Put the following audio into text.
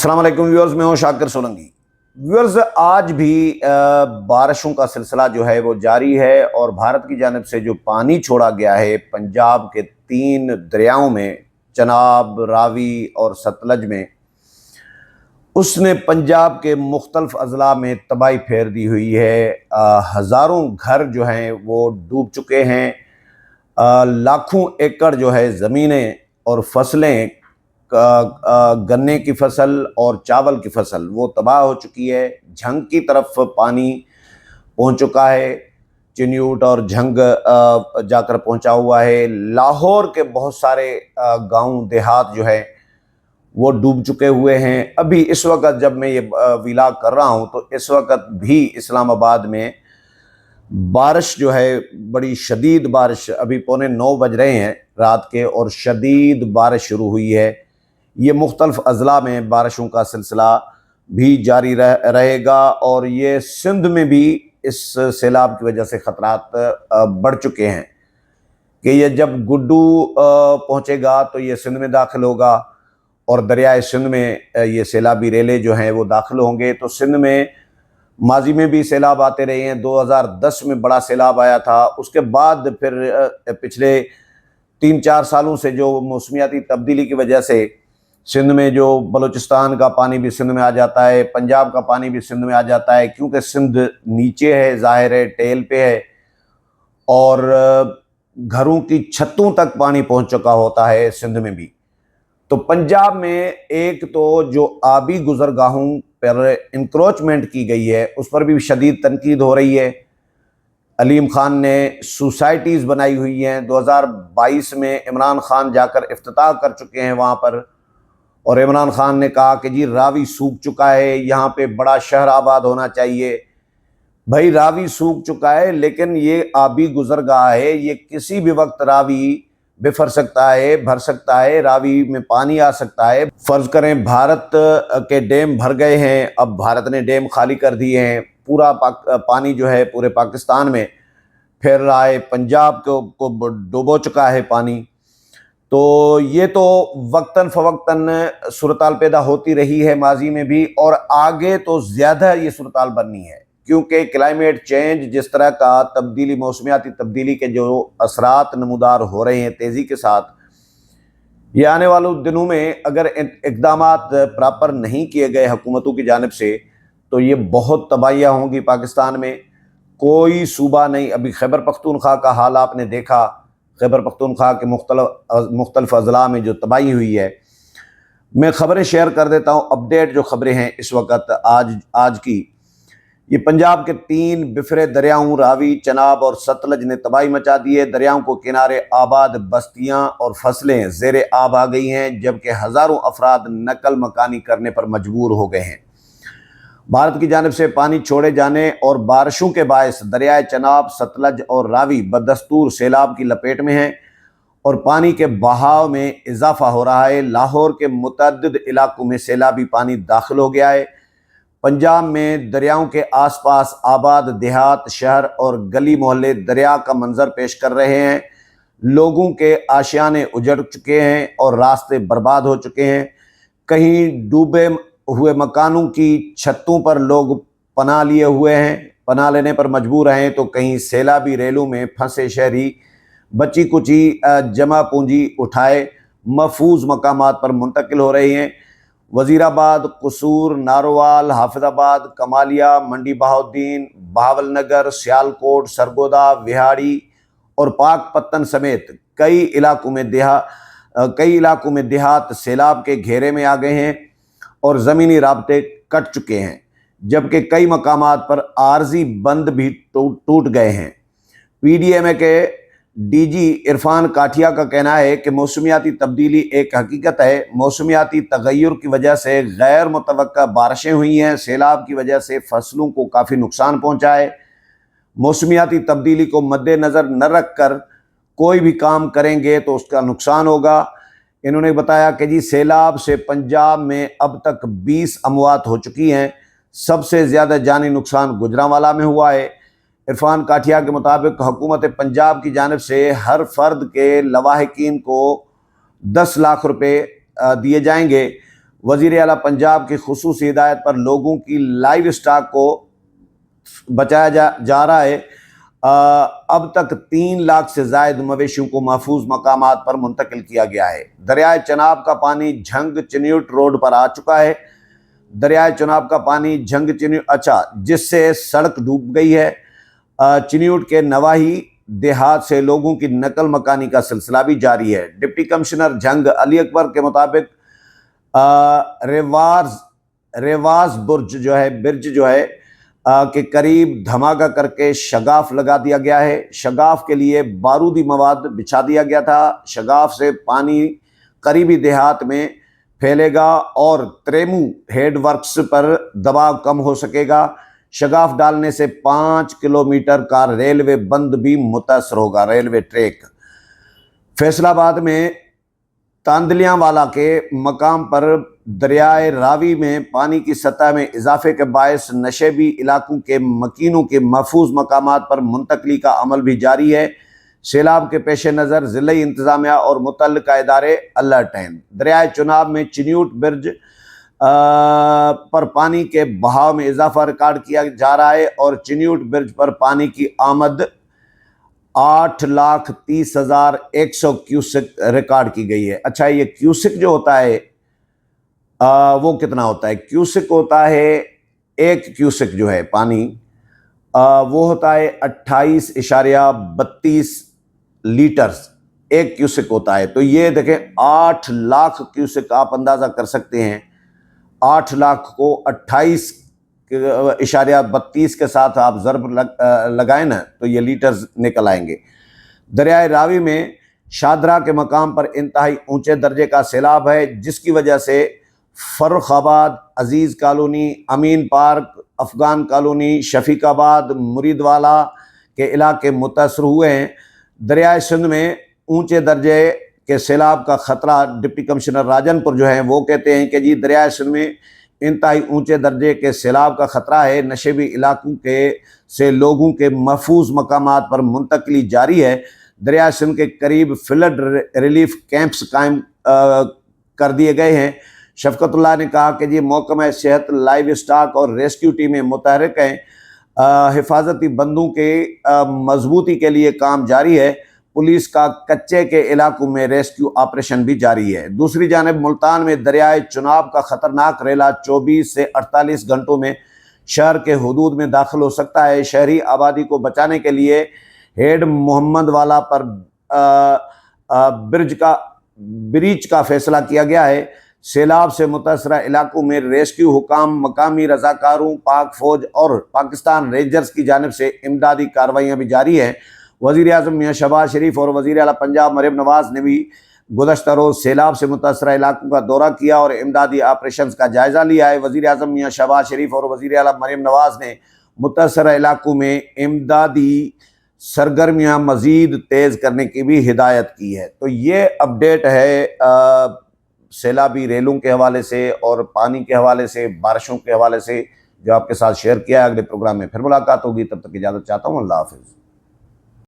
अस्सलाम वालेकुम व्यूअर्स, मैं हूं शाकिर सोलंकी। व्यूअर्स, आज भी बारिशों का सिलसिला जो है वो जारी है और भारत की जानिब से जो पानी छोड़ा गया है पंजाब के 3 दरियाओं में, चनाब, रावी और सतलज में, उसने पंजाब के मुख्तलिफ अजला में तबाही फेर दी हुई है। हज़ारों घर जो हैं वो डूब चुके हैं। लाखों एकड़ जो है ज़मीनें और फसलें, गन्ने की फसल और चावल की फसल वो तबाह हो चुकी है। झंग की तरफ पानी पहुंच चुका है, चिन्यूट और झंग जाकर पहुंचा हुआ है। लाहौर के बहुत सारे गांव देहात जो है वो डूब चुके हुए हैं। अभी इस वक्त जब मैं ये व्लॉग कर रहा हूं तो इस वक्त भी इस्लामाबाद में बारिश जो है, बड़ी शदीद बारिश, अभी 8:45 बज रहे हैं रात के और शदीद बारिश शुरू हुई है। ये मुख्तलिफ अजला में बारिशों का सिलसिला भी जारी रहेगा और ये सिंध में भी इस सैलाब की वजह से ख़तरात बढ़ चुके हैं कि ये जब गुड्डू पहुँचेगा तो ये सिंध में दाखिल होगा और दरियाए सिंध में ये सैलाबी रेले जो हैं वो दाखिल होंगे। तो सिंध में माजी में भी सैलाब आते रहे हैं। 2010 में बड़ा सैलाब आया था। उसके बाद फिर पिछले 3-4 सालों से जो मौसमियाती तब्दीली की वजह से सिंध में जो बलूचिस्तान का पानी भी सिंध में आ जाता है, पंजाब का पानी भी सिंध में आ जाता है, क्योंकि सिंध नीचे है, ज़ाहिर है, टेल पे है और घरों की छतों तक पानी पहुंच चुका होता है सिंध में भी। तो पंजाब में एक तो जो आबी गुजरगाहों पर इंक्रोचमेंट की गई है उस पर भी शदीद तनकीद हो रही है। अलीम खान ने सोसाइटीज़ बनाई हुई हैं। 2022 में इमरान खान जाकर इफ्तिताह कर चुके हैं वहाँ पर और इमरान खान ने कहा कि जी रावी सूख चुका है, यहाँ पे बड़ा शहर आबाद होना चाहिए। भाई रावी सूख चुका है लेकिन ये आबी गुजरगाह है, ये किसी भी वक्त रावी बिफर सकता है, भर सकता है, रावी में पानी आ सकता है। फ़र्ज़ करें भारत के डैम भर गए हैं, अब भारत ने डैम खाली कर दिए हैं, पूरा पानी जो है पूरे पाकिस्तान में फैल रहा है, पंजाब को डुबो चुका है पानी। तो ये तो वक्तन फ़वक्तन सूरताल पैदा होती रही है माजी में भी और आगे तो ज़्यादा ये सूरताल बननी है, क्योंकि क्लाइमेट चेंज जिस तरह का तब्दीली, मौसमियाती तब्दीली के जो असरात नमूदार हो रहे हैं तेज़ी के साथ, ये आने वाले दिनों में अगर इक़दामात प्रॉपर नहीं किए गए हुकूमतों की जानिब से तो ये बहुत तबाहियाँ होंगी पाकिस्तान में। कोई सूबा नहीं, अभी खैबर पख्तूनख्वा का हाल आपने देखा, खैबर पख्तूनख्वा के मुख्तलिफ अजला में जो तबाही हुई है। मैं ख़बरें शेयर कर देता हूँ, अपडेट जो ख़बरें हैं इस वक्त आज की। ये पंजाब के 3 बिफरे दरियाओं रावी, चनाब और सतलज ने तबाही मचा दी है। दरियाओं को किनारे आबाद बस्तियां और फसलें ज़ेरे आब आ गई हैं, जबकि हज़ारों अफराद नकल मकानी करने पर मजबूर हो गए हैं। भारत की जानिब से पानी छोड़े जाने और बारिशों के बायस दरियाए चनाब, सतलज और रावी बदस्तूर सैलाब की लपेट में हैं और पानी के बहाव में इजाफा हो रहा है। लाहौर के मुतअद्दिद इलाकों में सैलाबी पानी दाखिल हो गया है। पंजाब में दरियाओं के आसपास आबाद देहात, शहर और गली मोहल्ले दरिया का मंजर पेश कर रहे हैं। लोगों के आशियाने उजड़ चुके हैं और रास्ते बर्बाद हो चुके हैं। कहीं डूबे हुए मकानों की छतों पर लोग पनाह लिए हुए हैं, पनाह लेने पर मजबूर हैं, तो कहीं सैलाबी रेलों में फंसे शहरी बची कुची जमा पूंजी उठाए महफूज मकामात पर मुंतकिल हो रहे हैं। वज़ीराबाद, कसूर, नारोवाल, हाफिजाबाद, कमालिया, मंडी बहाउद्दीन, बहावलनगर, सियालकोट, सरगोदा, विहाड़ी और पाकपत्तन समेत कई इलाकों में देहात सैलाब के घेरे में आ गए हैं और ज़मीनी राब्ते कट चुके हैं, जबकि कई मकामात पर आर्जी बंद भी टूट गए हैं। PDMA के DG इरफान काठिया का कहना है कि मौसमियाती तब्दीली एक हकीकत है। मौसमियाती तगय्युर की वजह से गैर मुतवक्का बारिशें हुई हैं, सैलाब की वजह से फसलों को काफ़ी नुकसान पहुँचा है। मौसमियाती तब्दीली को मद्देनज़र न रख कर कोई भी काम करेंगे तो उसका नुकसान होगा। इन्होंने बताया कि जी सैलाब से पंजाब में अब तक 20 अमवात हो चुकी हैं। सबसे ज़्यादा जानी नुकसान गुजरांवाला में हुआ है। इरफान काठिया के मुताबिक हुकूमत पंजाब की जानिब से हर फर्द के लवाहिकीन को 10 लाख रुपए दिए जाएंगे। वज़ीर आला पंजाब की खुसूसी हिदायत पर लोगों की लाइव स्टॉक को बचाया जा रहा है। अब तक 3 लाख से ज़ायद मवेशियों को महफूज मकामात पर मुंतकिल किया गया है। दरियाए चनाब का पानी झंग चिन्यूट रोड पर आ चुका है। दरियाए चनाब का पानी झंग चिन्यूट जिससे सड़क डूब गई है। चिन्यूट के नवाही देहात से लोगों की नकल मकानी का सिलसिला भी जारी है। डिप्टी कमिश्नर झंग अली अकबर के मुताबिक रेवाज बिर्ज के करीब धमाका करके शगाफ लगा दिया गया है। शगाफ के लिए बारूदी मवाद बिछा दिया गया था। शगाफ से पानी करीबी देहात में फैलेगा और त्रेमू हेड वर्क्स पर दबाव कम हो सकेगा। शगाफ डालने से 5 किलोमीटर का रेलवे बंद भी मुतासर होगा, रेलवे ट्रैक। फैसलाबाद में तांदलियांवाला के मकाम पर दरियाए रावी में पानी की सतह में इजाफे के बायस नशेबी इलाकों के मकीनों के महफूज मकामात पर मुंतकली का अमल भी जारी है। सैलाब के पेश नज़र ज़िले इंतज़ामिया और मुतल्लिका इदारे अलर्ट हैं। दरियाए चनाब में चिन्यूट ब्रिज पर पानी के बहाव में इजाफा रिकॉर्ड किया जा रहा है और चिन्यूट ब्रिज पर पानी की आमद 8,30,100 क्यूसेक रिकॉर्ड की गई है। अच्छा, ये क्यूसेक जो होता है वो कितना होता है? क्यूसेक होता है, 1 क्यूसेक जो है पानी वो होता है 28.32 लीटर्स 1 क्यूसेक होता है। तो ये देखें 8 लाख क्यूसेक, आप अंदाज़ा कर सकते हैं 8 लाख को 28.32 के साथ आप ज़रब लगाएं ना तो ये लीटर्स निकल आएंगे। दरियाए रावी में शादरा के मकाम पर इंतहाई ऊंचे दर्जे का सैलाब है, जिसकी वजह से फर्रुखाबाद, अजीज़ कॉलोनी, अमीन पार्क, अफ़गान कॉलोनी, शफीकाबाद, मुरीदवाला के इलाके मुतासर हुए हैं। दरियाए सिंध में ऊंचे दर्जे के सैलाब का ख़तरा, डिप्टी कमिश्नर राजनपुर जो हैं वो कहते हैं कि जी दरियाए सिंध में इंतहाई ऊंचे दर्जे के सैलाब का ख़तरा है। नशेबी इलाकों के से लोगों के महफूज मकामात पर मुंतकली जारी है। दरियाए सिंध के करीब फ्लड रिलीफ कैंप्स कायम कर दिए गए हैं। शफकतुल्लाह ने कहा कि जी महकमा सेहत, लाइव स्टॉक और रेस्क्यू टीमें मुतहरिक हैं। हिफाजती बंदों के मजबूती के लिए काम जारी है। पुलिस का कच्चे के इलाकों में रेस्क्यू ऑपरेशन भी जारी है। दूसरी जानिब मुल्तान में दरियाए चनाब का ख़तरनाक रेला 24 से 48 घंटों में शहर के हुदूद में दाखिल हो सकता है। शहरी आबादी को बचाने के लिए हेड मोहम्मद वाला पर ब्रिज का फैसला किया गया है। सैलाब से मुतासरा इलाकों में रेस्क्यू हुकाम, मकामी रजाकारों, पाक फौज और पाकिस्तान रेंजर्स की जानिब से इमदादी कार्रवाइयाँ भी जारी हैं। वज़ीर आज़म मियाँ शहबाज शरीफ और वज़ीर आला पंजाब मरीम नवाज़ ने भी गुज़श्ता रोज़ सैलाब से मुतासरा इलाकों का दौरा किया और इमदादी ऑपरेशन का जायज़ा लिया है। वज़ीर आज़म मियाँ शहबाज शरीफ और वज़ीर आला मरीम नवाज़ ने मुतासरा इलाकों में इमदादी सरगर्मियाँ मज़ीद तेज़ करने की भी हिदायत की है। तो ये अपडेट है सैलाबी रेलों के हवाले से और पानी के हवाले से, बारिशों के हवाले से, जो आपके साथ शेयर किया है। अगले प्रोग्राम में फिर मुलाकात होगी, तब तक इजाज़त चाहता हूँ। अल्लाह हाफ़िज़।